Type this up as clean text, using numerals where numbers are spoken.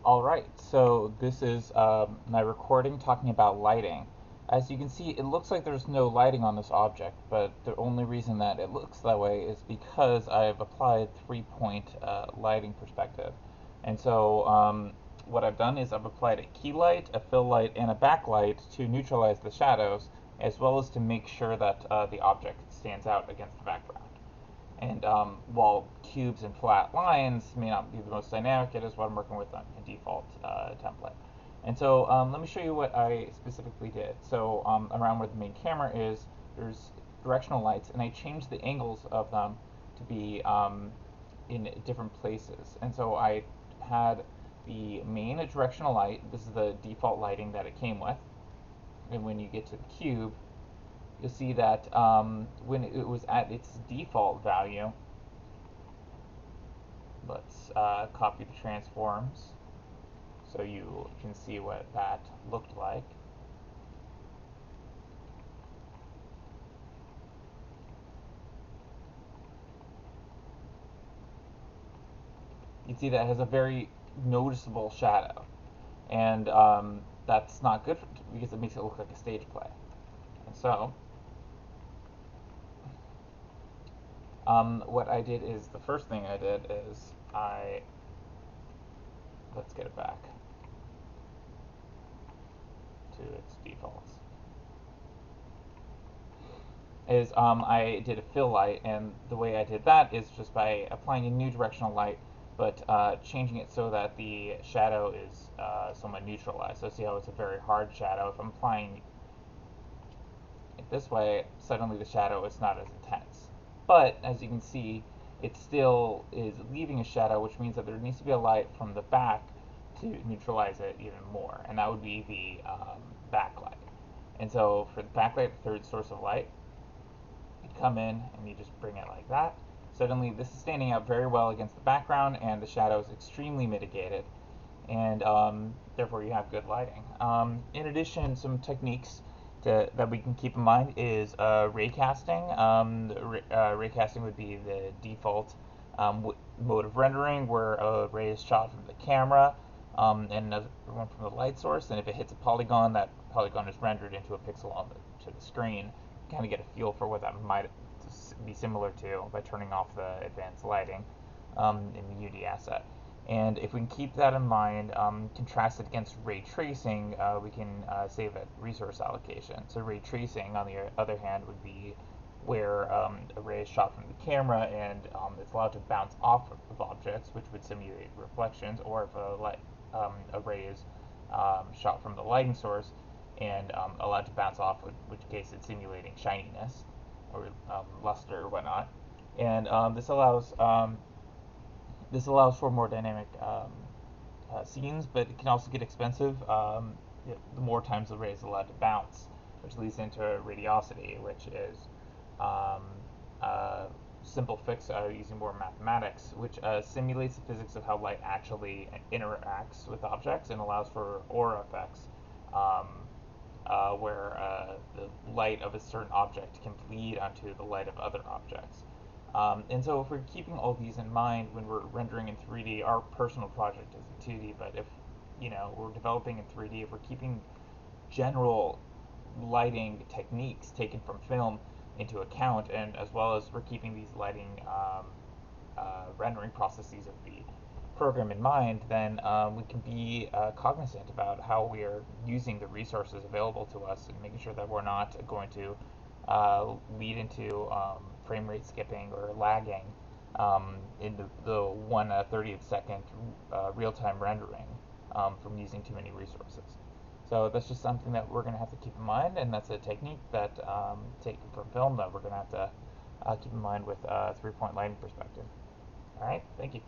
All right, so this is my recording talking about lighting. As you can see, it looks like there's no lighting on this object, but the only reason that it looks that way is because I've applied three-point lighting perspective. And so what I've done is I've applied a key light, a fill light, and a backlight to neutralize the shadows, as well as to make sure that the object stands out against the background. And while cubes and flat lines may not be the most dynamic, it is what I'm working with on the default template. And so let me show you what I specifically did. So around where the main camera is, there's directional lights, and I changed the angles of them to be in different places. And so I had the main directional light. This is the default lighting that it came with. And when you get to the cube, you'll see that when it was at its default value, let's copy the transforms so you can see what that looked like. You can see that it has a very noticeable shadow, and that's not good because it makes it look like a stage play. And so what I did is, the first thing I did is let's get it back to its defaults, is I did a fill light, and the way I did that is just by applying a new directional light, but changing it so that the shadow is somewhat neutralized. So see how it's a very hard shadow. If I'm applying it this way, suddenly the shadow is not as intense. But as you can see, it still is leaving a shadow, which means that there needs to be a light from the back to neutralize it even more, and that would be the backlight. And so for the backlight, the third source of light, you'd come in and you just bring it like that. Suddenly this is standing out very well against the background, and the shadow is extremely mitigated, and therefore you have good lighting. In addition, some techniques that we can keep in mind is raycasting. Raycasting would be the default mode of rendering, where a ray is shot from the camera and another one from the light source, and if it hits a polygon, that polygon is rendered into a pixel on to the screen. Kind of get a feel for what that might be similar to by turning off the advanced lighting in the Unity asset. And if we can keep that in mind, contrast it against ray tracing, we can save at resource allocation. So ray tracing, on the other hand, would be where a ray is shot from the camera, and it's allowed to bounce off of objects, which would simulate reflections, or if a ray is shot from the lighting source and allowed to bounce off, in which case it's simulating shininess or luster or whatnot. And this allows for more dynamic scenes, but it can also get expensive the more times the ray is allowed to bounce, which leads into radiosity, which is a simple fix using more mathematics, which simulates the physics of how light actually interacts with objects and allows for aura effects, where the light of a certain object can bleed onto the light of other objects. And so if we're keeping all these in mind when we're rendering in 3D, our personal project is in 2D, but if we're developing in 3D, if we're keeping general lighting techniques taken from film into account, and as well as we're keeping these lighting rendering processes of the program in mind, then we can be cognizant about how we are using the resources available to us and making sure that we're not going to lead into frame rate skipping or lagging in the 1/30th second real-time rendering from using too many resources. So that's just something that we're going to have to keep in mind, and that's a technique that taken from film that we're going to have to keep in mind with three-point lighting perspective. All right, thank you.